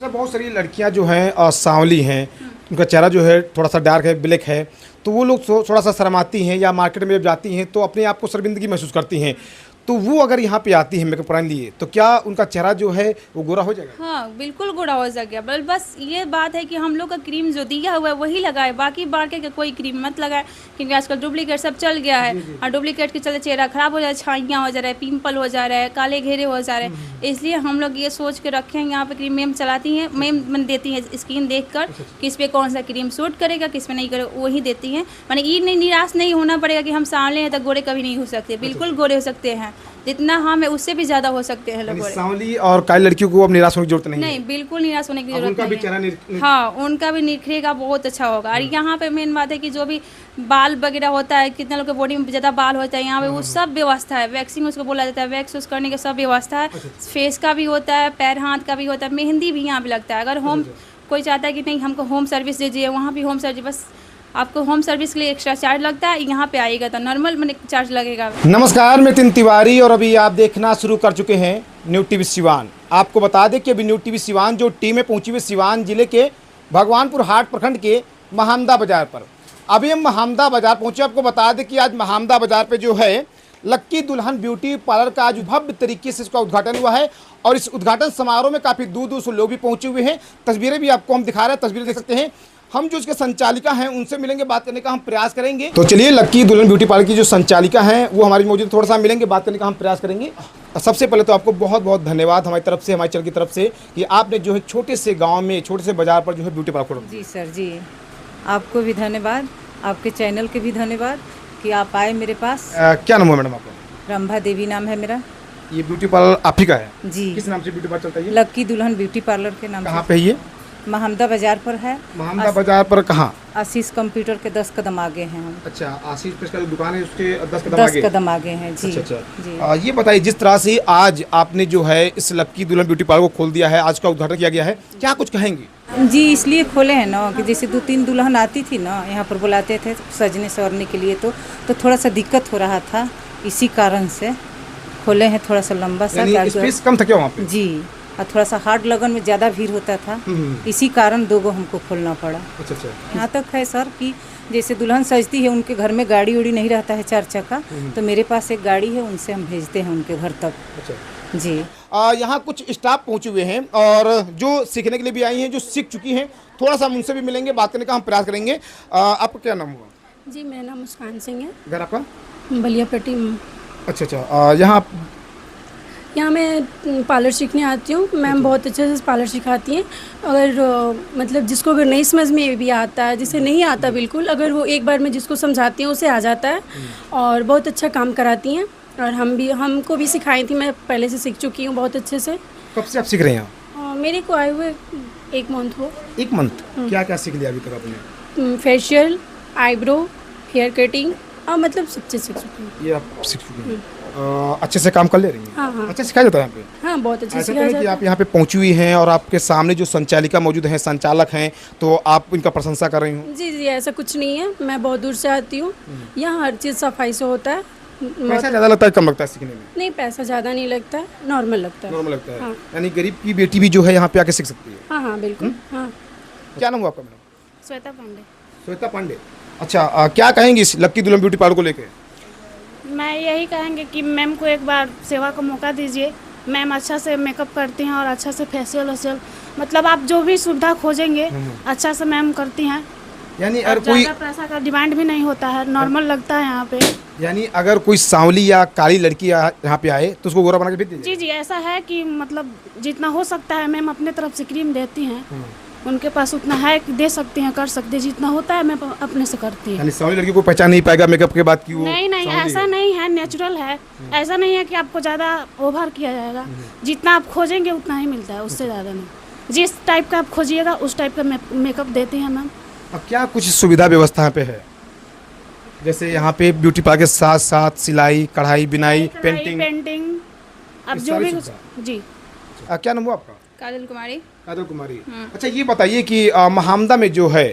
बहुत सारी लड़कियां जो हैं सांवली हैं, उनका चेहरा जो है थोड़ा सा डार्क है, ब्लैक है, तो वो लोग थोड़ा सा शर्माती हैं या मार्केट में जब जाती हैं तो अपने आप को शर्मिंदगी महसूस करती हैं। तो वो अगर यहाँ पे आती है मेकअप कराने लिए तो क्या उनका चेहरा जो है वो गोरा हो जाएगा? हाँ बिल्कुल गोरा हो जाएगा। बस ये बात है कि हम लोग का क्रीम जो दिया हुआ है वही लगाए, बाकी बाकी का कोई क्रीम मत लगाए, क्योंकि आजकल डुप्लीकेट सब चल गया है। और डुप्लीकेट के चलते चेहरा खराब हो जा रहा है, छाइयाँ हो जा रहा है, पिंपल हो जा रहा है, काले घेरे हो जा रहे हैं। इसलिए हम लोग ये सोच के रखे हैं, यहाँ पे क्रीम मैम चलाती हैं, मैम देती हैं स्किन देख कर किस पे कौन सा क्रीम सूट करेगा, किस पे नहीं करेगा, वही देती हैं। मैंने ये नहीं निराश नहीं होना पड़ेगा कि हम सांवले हैं तो गोरे कभी नहीं हो सकते, बिल्कुल गोरे हो सकते हैं, जितना हम है उससे भी ज्यादा हो सकते हैं लोग। सांवली और काली लड़कियों को अब निराश होने की जरूरत नहीं नहीं, बिल्कुल निराश होने की जरूरत उनका भी नहीं चेहरा है। हाँ, उनका भी निखरेगा, बहुत अच्छा होगा। और यहाँ पे मेन बात है कि जो भी बाल वगैरह होता है, कितने लोग के बॉडी में ज़्यादा बाल होता है, यहाँ पे वो सब व्यवस्था है। वैक्सिंग उसको बोला जाता है, वैक्स उस करने का सब व्यवस्था है। फेस का भी होता है, पैर हाथ का भी होता है, मेहंदी भी यहाँ पे लगता है। अगर होम कोई चाहता है कि नहीं हमको होम सर्विस दीजिए, वहाँ भी होम सर्विस, बस आपको होम सर्विस के लिए एक्स्ट्रा चार्ज लगता है। यहाँ पे आएगा तो नॉर्मल मैंने चार्ज लगेगा। नमस्कार, मैं नितिन तिवारी और अभी आप देखना शुरू कर चुके हैं न्यू टीवी सिवान। आपको बता दें कि अभी न्यू टीवी सिवान जो टीम है पहुंची हुई सिवान जिले के भगवानपुर हाट प्रखंड के महामदा बाजार पर। अभी हम महामदा बाजार पहुंचे। आपको बता दें कि आज महामदा बाजार पे जो है लक्की दुल्हन ब्यूटी पार्लर का आज भव्य तरीके से इसका उद्घाटन हुआ है और इस उद्घाटन समारोह में काफ़ी दूर दूर से लोग भी पहुंचे हुए हैं। तस्वीरें भी आपको हम दिखा रहे हैं, तस्वीरें देख सकते हैं। हम जो इसके संचालिका हैं उनसे मिलेंगे, बात करने का हम प्रयास करेंगे। तो चलिए, लक्की दुल्हन ब्यूटी पार्लर की जो संचालिका हैं वो हमारी मौजूद, थोड़ा सा मिलेंगे, बात करने का हम प्रयास करेंगे। सबसे पहले तो आपको बहुत बहुत धन्यवाद हमारी तरफ से, हमारे चैनल की तरफ से, कि आपने जो है छोटे से गाँव में, छोटे से बाजार पर जो है ब्यूटी पार्लर खोला। जी सर जी, आपको भी धन्यवाद, आपके चैनल के भी धन्यवाद कि आप आए मेरे पास। क्या नाम है मैडम आपका? रंभा देवी नाम है मेरा। ये ब्यूटी पार्लर आप ही का है? जी। किस नाम से ब्यूटी पार्लर चलता है? लक्की दुल्हन ब्यूटी पार्लर के नाम। कहाँ पे है ये? महामदा बाजार पर है। महामदा बाजार पर कहाँ? आशीष कंप्यूटर के 10 कदम आगे हैं हम। अच्छा, आशीष पे जो दुकान है उसके 10 कदम 10 आगे? कदम आगे हैं जी। अच्छा जी। ये बताइए, जिस तरह से आज आपने जो है इस लक्की दुल्हन ब्यूटी पार्लर को खोल दिया है, आज का उद्घाटन किया गया है, क्या कुछ कहेंगे? जी, इसलिए खोले हैं ना कि जैसे 2-3 दुल्हन आती थी ना, यहाँ पर बुलाते थे सजने संवरने के लिए, तो थोड़ा सा दिक्कत हो रहा था, इसी कारण से खोले हैं। थोड़ा सा लंबा सा स्पेस कम था क्या वहाँ पे? जी, और थोड़ा सा हार्ड लगन में ज़्यादा भीड़ होता था, इसी कारण 2 गो हमको खोलना पड़ा। अच्छा। यहाँ तक है सर कि जैसे दुल्हन सजती है, उनके घर में गाड़ी उड़ी नहीं रहता है 4 चक्का, तो मेरे पास एक गाड़ी है, उनसे हम भेजते हैं उनके घर तक। अच्छा जी। यहाँ कुछ स्टाफ पहुँचे हुए हैं और जो सीखने के लिए भी आई हैं, जो सीख चुकी हैं, थोड़ा सा हम उनसे भी मिलेंगे, बात करने का हम प्रयास करेंगे। आपका क्या नाम हुआ? जी, मेरा नाम मुस्कान सिंह है। घर आपका? बलियापट्टी। अच्छा। यहाँ मैं पार्लर सीखने आती हूँ। मैम बहुत अच्छे से पार्लर सिखाती हैं। अगर मतलब जिसको अगर नहीं समझ में भी आता है, जिसे नहीं आता बिल्कुल, अगर वो एक बार में जिसको समझाती हैं उसे आ जाता है और बहुत अच्छा काम कराती हैं। और हमको भी सिखाई थी, मैं पहले से सीख चुकी हूँ बहुत अच्छे से। कब से आप सीख रहे हैं? मेरे को आए हुए 1 मंथ हो। 1 मंथ? क्या क्या सीख लिया अभी तक आपने? फेशियल, आईब्रो, हेयर कटिंग, मतलब सब चीज़ सीख चुकी हूँ। ये आप सीख चुकी हैं? अच्छे से काम कर ले रही हैं? हाँ। अच्छा सिखाया जाता है यहाँ पे? हाँ, बहुत अच्छे से सिखाया जाता है। आप यहाँ पे पहुँची हुई हैं और आपके सामने जो संचालिका मौजूद हैं, संचालक हैं, तो आप इनका प्रशंसा कर रही हूँ? जी, ऐसा कुछ नहीं है। मैं बहुत दूर से आती हूँ, यहाँ हर चीज़ सफाई से होता है। पैसा ज़्यादा लगता है कम लगता है सीखने में? नहीं, पैसा ज़्यादा नहीं लगता है, नॉर्मल लगता है। नॉर्मल लगता है। हाँ। यानी गरीब की बेटी भी जो है यहाँ पे आके सीख सकती है? हाँ, बिल्कुल। हाँ। क्या नाम हुआ आपका मैडम? श्वेता पांडे। श्वेता पांडे। अच्छा, क्या कहेंगी इस लक्की दुल्हन ब्यूटी पार्लर को लेके? मैं यही कहेंगे कि मैम को एक बार सेवा का मौका दीजिए। मैम अच्छा से मेकअप करती हैं और अच्छा से फेशियल मतलब आप जो भी सुविधा खोजेंगे अच्छा से मैम करती हैं। यानी अगर कोई पैसा का डिमांड भी नहीं होता है, नॉर्मल लगता है यहाँ पे। यानी अगर कोई सांवली या काली लड़की यहाँ पे आए तो उसको गोरा बना के भेज दीजिए? जी, ऐसा है कि मतलब जितना हो सकता है मैम अपने तरफ से क्रीम देती हैं। उनके पास उतना है कि दे सकती हैं, कर सकते हैं, जितना होता है मैं अपने से करती हूँ। यानी सांवली लड़की को पहचान नहीं पाएगा मेकअप के बाद कि वो नहीं, ऐसा नहीं है, नेचुरल है। ऐसा नहीं है कि आपको ज़्यादा ओवर किया जाएगा। जितना आप खोजेंगे उतना ही मिलता है, उससे ज़्यादा नहीं। जिस टाइप का आप खोजिएगा उस टाइप का मेकअप देते हैं मैम। अब क्या कुछ सुविधा व्यवस्था यहाँ पे है? जैसे यहाँ पे ब्यूटी पार्लर के साथ साथ सिलाई, कढ़ाई, बिनाई, पेंटिंग अब जो भी जी। क्या नाम हुआ आपका? काजल कुमारी। काजल कुमारी। अच्छा, ये बताइए कि महामदा में जो है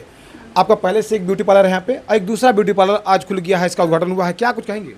आपका पहले से एक ब्यूटी पार्लर है यहाँ पे और एक दूसरा ब्यूटी पार्लर आज खुल गया है, इसका उद्घाटन हुआ है, क्या कुछ कहेंगे?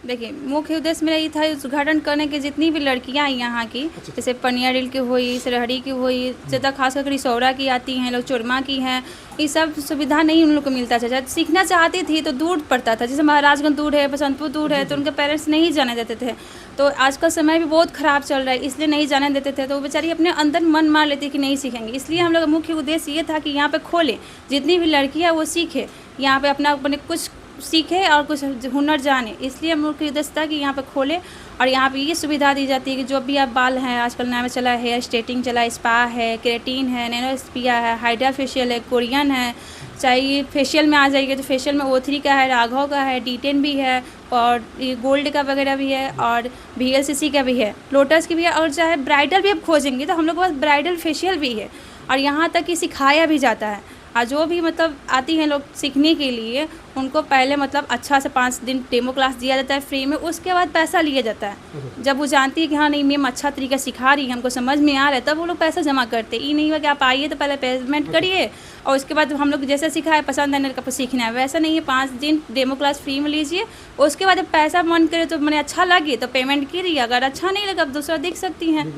देखिए, मुख्य उद्देश्य मेरा ये था उद्घाटन करने के जितनी भी लड़कियां हैं यहाँ की, जैसे पनियाडिल की हुई, सरहरी की हुई, ज़्यादा खास करके रिसौरा की आती हैं, लोग चुरमा की हैं, ये सब सुविधा नहीं उन लोग को मिलता था। जब सीखना चाहती थी तो दूर पड़ता था, जैसे महाराजगंज दूर है, बसंतपुर दूर है, तो उनके पेरेंट्स नहीं जाने देते थे। तो आज का समय भी बहुत ख़राब चल रहा है, इसलिए नहीं जाने देते थे। तो वो बेचारी अपने अंदर मन मार लेती कि नहीं सीखेंगे। इसलिए हम लोग का मुख्य उद्देश्य ये था कि यहाँ पे खोलें, जितनी भी लड़कियाँ वो सीखे, यहाँ पे अपना अपने कुछ सीखे और कुछ हुनर जाने। इसलिए हम लोग की उद्देश्य था कि यहाँ पे खोले और यहाँ पे ये सुविधा दी जाती है कि जो भी आप बाल हैं, आजकल नया में चला है हेयर स्ट्रेटिंग, चला है, स्पा है, केराटिन है, नैनो स्पिया है, हाइड्रा फेशियल है, कोरियन है, चाहे ये फेशियल में आ जाइए तो फेशियल में O3 का है, राघव का है, D10 भी है और ये गोल्ड का वगैरह भी है और VLCC का भी है, लोटस की भी है। और चाहे ब्राइडल भी आप खोजेंगे तो हम लोग के पास ब्राइडल फेशियल भी है और यहाँ तक कि सिखाया भी जाता है। और जो भी मतलब आती हैं लोग सीखने के लिए, उनको पहले मतलब अच्छा से 5 दिन डेमो क्लास दिया जाता है फ्री में, उसके बाद पैसा लिया जाता है। जब वो जानती है कि हाँ नहीं मैम अच्छा तरीका सिखा रही है, हमको समझ में आ रहा है, तब वो लोग पैसा जमा करते। ये नहीं हुआ कि आप आइए तो पहले पेमेंट करिए और उसके बाद हम लोग जैसे सिखाए पसंद आने का सीखना है, वैसा नहीं है। 5 दिन डेमो क्लास फ्री में लीजिए, उसके बाद जब पैसा मन करे तो मैंने अच्छा लगे तो पेमेंट कीजिए, अगर अच्छा नहीं लगा आप दूसरा देख सकती हैं।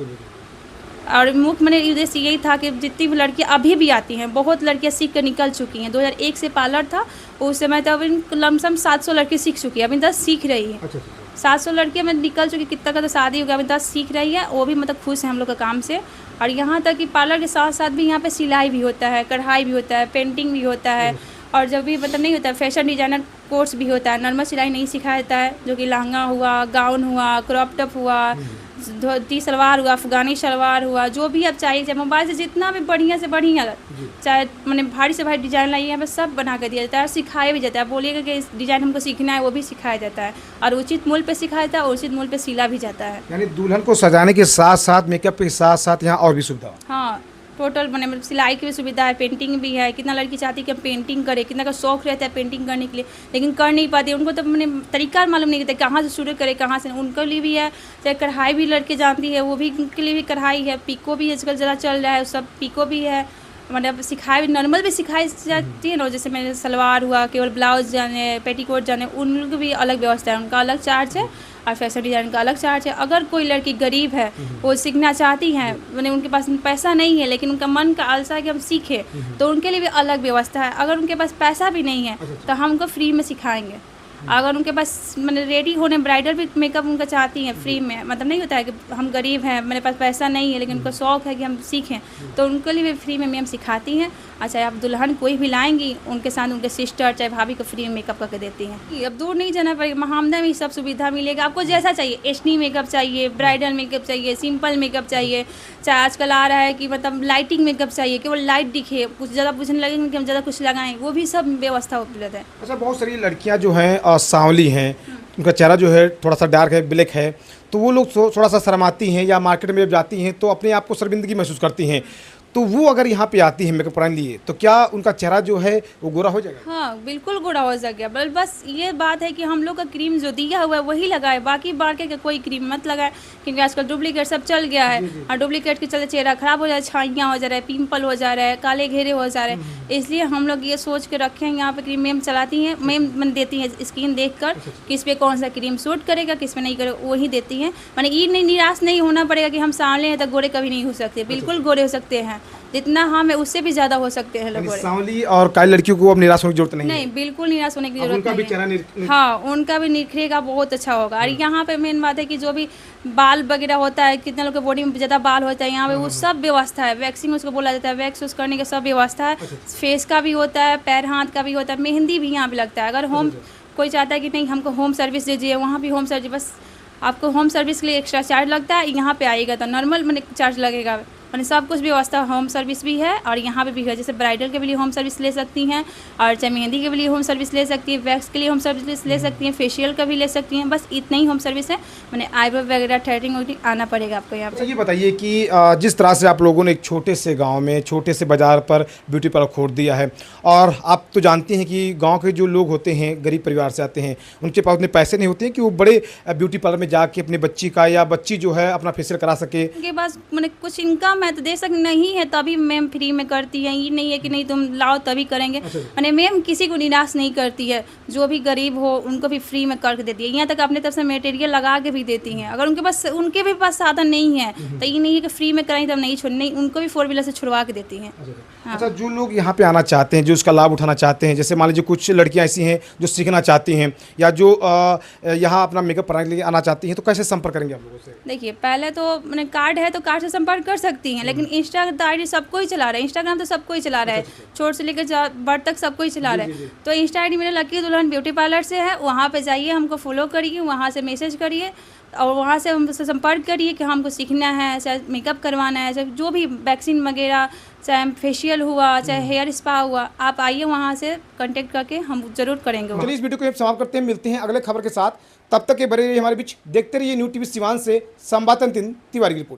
और मुख्य मैंने उद्देश्य यही था कि जितनी भी लड़कियाँ अभी भी आती हैं, बहुत लड़कियाँ सीख कर निकल चुकी हैं। 2001 से पार्लर था, उस समय तो अभी लमसम 700 लड़की सीख चुकी है, अभी 10 सीख रही है। 700 लड़कियाँ में निकल चुकी, कितना का तो शादी हो गया, अभी 10 सीख रही है, वो भी मतलब खुश है हम लोग का काम से। और यहाँ तक कि पार्लर के साथ साथ भी यहाँ पे सिलाई भी होता है, कढ़ाई भी होता है, पेंटिंग भी होता है और जब भी मतलब नहीं होता है फैशन डिजाइनर कोर्स भी होता है। नॉर्मल सिलाई नहीं सिखाया जाता है, जो कि लहंगा हुआ, गाउन हुआ, क्रॉप टॉप हुआ, धोती सलवार हुआ, अफगानी सलवार हुआ, जो भी आप चाहिए, चाहे मोबाइल से जितना भी बढ़िया से बढ़िया, चाहे मैंने भारी से भारी डिज़ाइन लाइए, यहाँ पे सब बना कर दिया जाता है और सिखाया भी जाता है। बोलिएगा कि इस डिज़ाइन हमको सीखना है, वो भी सिखाया जाता है और उचित मूल्य पे सिखाया जाता है और उचित मूल्य पे सिला भी जाता है। यानी दुल्हन को सजाने के साथ साथ मेकअप के साथ साथ यहाँ और भी सुविधा। हाँ, टोटल मैंने सिलाई की भी सुविधा है, पेंटिंग भी है। कितना लड़की चाहती है कि हम पेंटिंग करें, कितना का शौक रहता है पेंटिंग करने के लिए, लेकिन कर नहीं पाती। उनको तो मैंने तरीका मालूम नहीं रहता कहाँ से शुरू करें, कहाँ से, उनके लिए भी है। चाहे कढ़ाई भी लड़के जानती है, वो भी उनके लिए भी कढ़ाई है। पिको भी आजकल ज़्यादा चल रहा है, सब पिको भी है, मतलब सिखाई भी नॉर्मल भी सिखाई जाती है ना। जैसे मैंने सलवार हुआ, केवल ब्लाउज जाने, पेटीकोट जाने, उन लोग की भी अलग व्यवस्था है, उनका अलग चार्ज है और फैशन डिज़ाइन का अलग चार्ज है। अगर कोई लड़की गरीब है, वो सीखना चाहती हैं, मैंने उनके पास पैसा नहीं है लेकिन उनका मन का आलसा है कि हम सीखें, तो उनके लिए भी अलग व्यवस्था है। अगर उनके पास पैसा भी नहीं है तो हम उनको फ्री में सिखाएंगे। अगर उनके पास मैंने रेडी होने ब्राइडल भी मेकअप उनका चाहती हैं फ्री में, मतलब नहीं होता है कि हम गरीब हैं, मेरे पास पैसा नहीं है लेकिन उनका शौक़ है कि हम सीखें, तो उनके लिए भी फ्री में मैम सिखाती हैं। अच्छा, आप दुल्हन कोई भी लाएंगी, उनके साथ उनके सिस्टर चाहे भाभी को फ्री में मेकअप करके देती हैं। अब दूर नहीं जाना पड़ेगा, महामदा में सब सुविधा मिलेगा। आपको जैसा चाहिए, एचडी मेकअप चाहिए, ब्राइडल मेकअप चाहिए, सिंपल मेकअप चाहिए, चाहे आजकल आ रहा है कि मतलब लाइटिंग मेकअप चाहिए, केवल लाइट दिखे, कुछ ज़्यादा पूछने लगेंगे कि हम ज़्यादा कुछ लगाएं, वो भी सब व्यवस्था उपलब्ध है। अच्छा, बहुत सारी लड़कियाँ जो हैं सांवली हैं, उनका चेहरा जो है थोड़ा सा डार्क है, ब्लैक है, तो वो लोग थोड़ा सा शर्माती हैं या मार्केट में जब जाती हैं तो अपने आप को शर्मिंदगी महसूस करती हैं। तो वो अगर यहाँ पे आती है मेकअप कराने लिए, तो क्या उनका चेहरा जो है वो गोरा हो जाएगा? हाँ, बिल्कुल गोरा हो जाएगा। बस ये बात है कि हम लोग का क्रीम जो दिया हुआ है वही लगाए, बाकी बाहर के कोई क्रीम मत लगाए, क्योंकि आजकल डुप्लीकेट सब चल गया है और डुप्लीकेट के चलते चेहरा खराब हो जा रहा है, छाइयाँ हो जा रहा है, पिंपल हो जा रहा है, काले घेरे हो जा रहे हैं। इसलिए हम लोग ये सोच के रखे हैं, यहाँ पे क्रीम मैम चलाती हैं, मैम देती हैं स्किन देख कर किस पे कौन सा क्रीम सूट करेगा, किस पे नहीं करेगा, वही देती हैं। मैंने ये नहीं निराश नहीं होना पड़ेगा कि हम सांवले हैं तो गोरे कभी नहीं हो सकते, बिल्कुल गोरे हो सकते हैं, जितना हम है उससे भी ज़्यादा हो सकते हैं लोग। सांवली और काली लड़कियों को अब निराश होने की जरूरत नहीं है। नहीं, बिल्कुल निराश होने की जरूरत उनका भी नहीं चेहरा है। हाँ, उनका भी निखरेगा, बहुत अच्छा होगा। और यहाँ पे मेन बात है कि जो भी बाल वगैरह होता है, कितने लोग के बॉडी में ज़्यादा बाल होता है, यहाँ पे वो सब व्यवस्था है। वैक्सिंग उसको बोला जाता है, वैक्स करने की सब व्यवस्था है। फेस का भी होता है, पैर हाथ का भी होता है, मेहंदी भी यहाँ पे लगता है। अगर होम कोई चाहता है कि नहीं हमको होम सर्विस दीजिए, वहाँ भी होम सर्विस, बस आपको होम सर्विस के लिए एक्स्ट्रा चार्ज लगता है। यहाँ पे आएगा तो नॉर्मल मैंने चार्ज लगेगा, मैंने सब कुछ व्यवस्था होम सर्विस भी है और यहाँ पे भी है। जैसे ब्राइडल के लिए होम सर्विस ले सकती हैं और चाहे मेहंदी के लिए होम सर्विस ले सकती है, वैक्स के लिए होम सर्विस ले सकती हैं, फेशियल का भी ले सकती हैं, बस इतना ही होम सर्विस है। मैंने आईब्रो वगैरह थ्रेडिंग वगैरह आना पड़ेगा आपको यहाँ पे। ये बताइए कि जिस तरह से आप लोगों ने एक छोटे से गांव में छोटे से बाज़ार पर ब्यूटी पार्लर खोल दिया है, और आप तो जानते हैं कि गांव के जो लोग होते हैं गरीब परिवार से आते हैं, उनके पास उतने पैसे नहीं होते हैं कि वो बड़े ब्यूटी पार्लर में जाके अपने बच्ची का या बच्ची जो है अपना फेशियल करा सके। उनके पास मैंने कुछ इनकम सिस्टम है तो दे सक नहीं है तभी मैम फ्री में करती हैं, ये नहीं है कि नहीं तुम लाओ तभी करेंगे। और मैम किसी को निराश नहीं करती है, जो भी गरीब हो उनको भी फ्री में करके देती है, यहाँ तक अपने तरफ से मटेरियल लगा के भी देती हैं। अगर उनके भी पास साधन नहीं है तो ये नहीं है कि फ्री में कराई तब नहीं नहीं, उनको भी 4 व्हीलर से छुड़वा के देती हैं। अच्छा, जो लोग यहाँ पे आना चाहते हैं, जो इसका लाभ उठाना चाहते हैं, जैसे मान लीजिए कुछ लड़कियाँ ऐसी हैं जो सीखना चाहती हैं या जो यहाँ अपना मेकअप कराने के लिए आना चाहती हैं, तो कैसे संपर्क करेंगे आप लोगों से? देखिए पहले तो मैंने कार्ड है तो कार्ड से संपर्क कर सकती हैं, लेकिन इंस्टा आईडी सबको ही चला रहा है, इंस्टाग्राम तो सबको ही चला रहा है, छोट से लेकर बड़ तक सबको ही चला रहा है। तो इंस्टा आईडी मेरे लकी दुल्हन ब्यूटी पार्लर से है, वहाँ पे जाइए, हमको फॉलो करिए, वहाँ से मैसेज करिए और वहाँ से हमसे संपर्क करिए कि हमको सीखना है, चाहे मेकअप करवाना है, चाहे जो भी वैक्सीन वगैरह, चाहे फेशियल हुआ, चाहे हेयर स्पा हुआ, आप आइए वहाँ से कांटेक्ट करके हम जरूर करेंगे। चलिए इस वीडियो को हम समाप्त करते हैं, मिलते हैं अगले खबर के साथ, तब तक के बने रहिए हमारे बीच, देखते रहिए न्यू टीवी सिवान से संवाददाता नितिन तिवारी की रिपोर्ट।